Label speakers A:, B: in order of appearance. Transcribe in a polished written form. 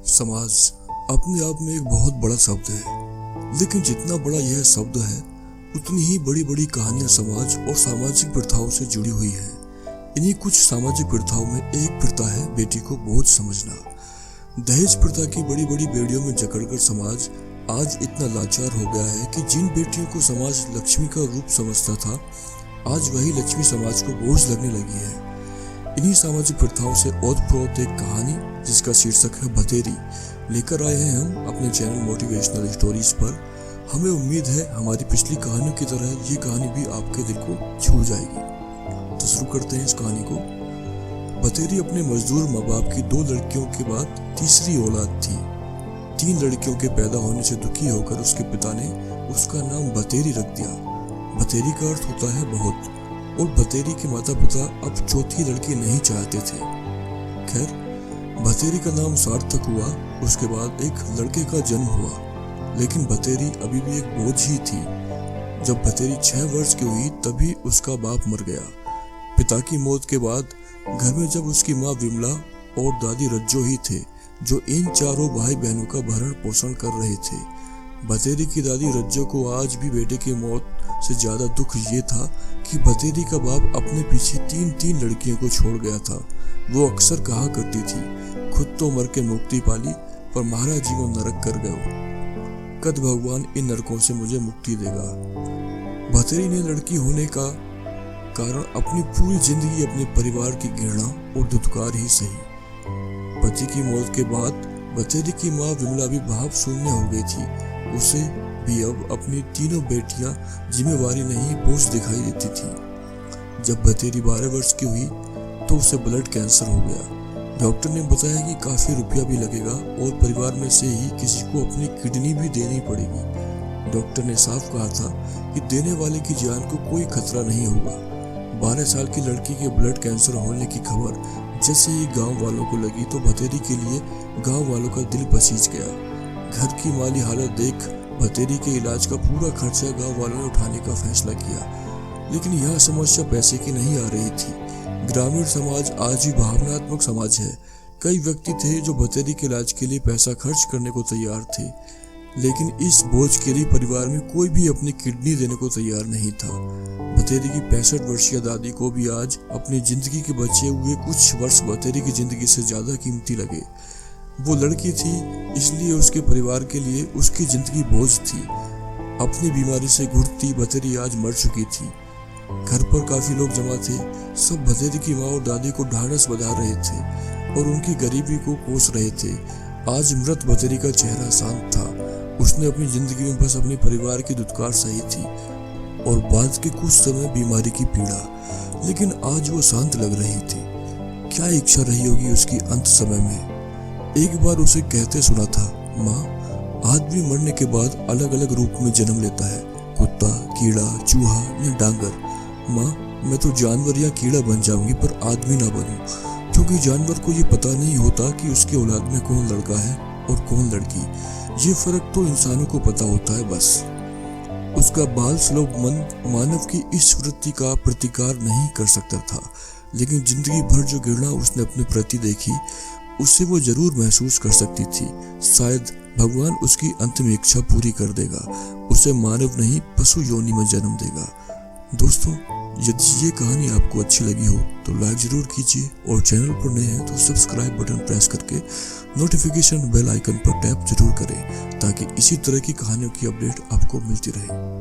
A: समाज अपने आप में एक बहुत बड़ा शब्द है, लेकिन जितना बड़ा यह शब्द है उतनी ही बड़ी बड़ी कहानियां समाज और सामाजिक प्रथाओं से जुड़ी हुई है। इन्हीं कुछ सामाजिक प्रथाओं में एक प्रथा है बेटी को बोझ समझना। दहेज प्रथा की बड़ी बड़ी बेड़ियों में जकड़कर समाज आज इतना लाचार हो गया है कि जिन बेटियों को समाज लक्ष्मी का रूप समझता था, आज वही लक्ष्मी समाज को बोझ लगने लगी है। इन्हीं सामाजिक प्रथाओं से ओतप्रोत एक कहानी जिसका शीर्षक है भतेरी लेकर आए हैं हम अपने चैनल मोटिवेशनल स्टोरीज पर। हमें उम्मीद है हमारी पिछली कहानियों की तरह ये कहानी भी आपके दिल को छू जाएगी। तो शुरू करते हैं इस कहानी को। भतेरी अपने मजदूर माँ बाप की 2 लड़कियों के बाद तीसरी औलाद थी। 3 लड़कियों के पैदा होने से दुखी होकर उसके पिता ने उसका नाम भतेरी रख दिया। भतेरी का अर्थ होता है बहुत, और भतेरी के माता पिता अब चौथी लड़की नहीं चाहते थे। खैर, भतेरी का नाम सार्थक हुआ। उसके बाद एक लड़के का जन्म हुआ, लेकिन भतेरी अभी भी एक बोझ ही थी। जब भतेरी 6 वर्ष की हुई तभी उसका बाप मर गया। पिता की मौत के बाद घर में जब उसकी माँ विमला और दादी रज्जो ही थे जो इन चारों भाई बहनों का भरण पोषण कर रहे थे। भतेरी की दादी रज्जो को आज भी बेटे की मौत से ज्यादा दुख ये था कि भतेरी का बाप अपने पीछे 3 लड़कियों को छोड़ गया था। वो अक्सर कहा करती थी, खुद तो मर के मुक्ति पाली पर महाराज जीवन नरक कर गए, कद भगवान इन नरकों से मुझे मुक्ति देगा। भतेरी ने लड़की होने का कारण अपनी पूरी जिंदगी अपने परिवार की घृणा और धुतकार ही सही। पति की मौत के बाद भतेरी की माँ विमला भी भाव शून्य हो गई थी। उसे भी अब अपनी 3 बेटियां जिम्मेवारी नहीं बोझ दिखाई देती थी। जब भतेरी 12 वर्ष की हुई तो उसे ब्लड कैंसर हो गया। डॉक्टर ने बताया कि काफी रुपया भी लगेगा और परिवार में से ही किसी को अपनी किडनी भी देनी पड़ेगी। डॉक्टर ने साफ कहा था कि देने वाले की जान को कोई खतरा नहीं होगा। 12 साल की लड़की के ब्लड कैंसर होने की खबर जैसे ही गांव वालों को लगी तो भतेरी के लिए गांव वालों का दिल पसीज गया। घर की माली हालत देख भतेरी के इलाज का पूरा खर्चा गांव वालों ने उठाने का फैसला किया, लेकिन यह समस्या पैसे की नहीं आ रही थी। ग्रामीण समाज आज भी भावनात्मक समाज है। कई व्यक्ति थे जो भतेरी के इलाज के लिए पैसा खर्च करने को तैयार थे, लेकिन इस बोझ के लिए परिवार में कोई भी अपनी किडनी देने को तैयार नहीं था। भतेरी की 65 वर्षीय दादी को भी आज अपनी जिंदगी के बचे हुए कुछ वर्ष भतेरी की जिंदगी से ज्यादा कीमती लगे। वो लड़की थी, इसलिए उसके परिवार के लिए उसकी जिंदगी बोझ थी। अपनी बीमारी से घुटती भतेरी आज मर चुकी थी। घर पर काफी लोग जमा थे। सब भतेरी की माँ और दादी को ढाढ़स बजा रहे थे और उनकी गरीबी को कोस रहे थे। आज मृत भतेरी का चेहरा शांत था। उसने अपनी जिंदगी में बस अपने परिवार की धुतकार सही थी और बाद के कुछ समय बीमारी की पीड़ा, लेकिन आज वो शांत लग रही थी। क्या इच्छा रही होगी उसकी अंत समय में। एक बार उसे कहते सुना था, माँ, आदमी मरने के बाद अलग अलग रूप में जन्म लेता है, कुत्ता, कीड़ा, चूहा या डांगर। माँ, मैं तो जानवर या कीड़ा बन जाऊंगी पर आदमी ना बनूं, क्योंकि जानवर को ये पता नहीं होता कि उसके औलाद में कौन लड़का है और कौन लड़की। ये फर्क तो इंसानों को पता होता है बस। उसका बाल सुलभ मन मानव की इस वृत्ति का प्रतिकार नहीं कर सकता था, लेकिन जिंदगी भर जो घृणा उसने अपने प्रति देखी उससे वो जरूर महसूस कर सकती थी। शायद भगवान उसकी अंतिम इच्छा पूरी कर देगा, उसे मानव नहीं पशु योनि में जन्म देगा। दोस्तों, यदि ये कहानी आपको अच्छी लगी हो तो लाइक जरूर कीजिए और चैनल पर नए हैं तो सब्सक्राइब बटन प्रेस करके नोटिफिकेशन बेल आइकन पर टैप जरूर करें ताकि इसी तरह की कहानियों की अपडेट आपको मिलती रहे।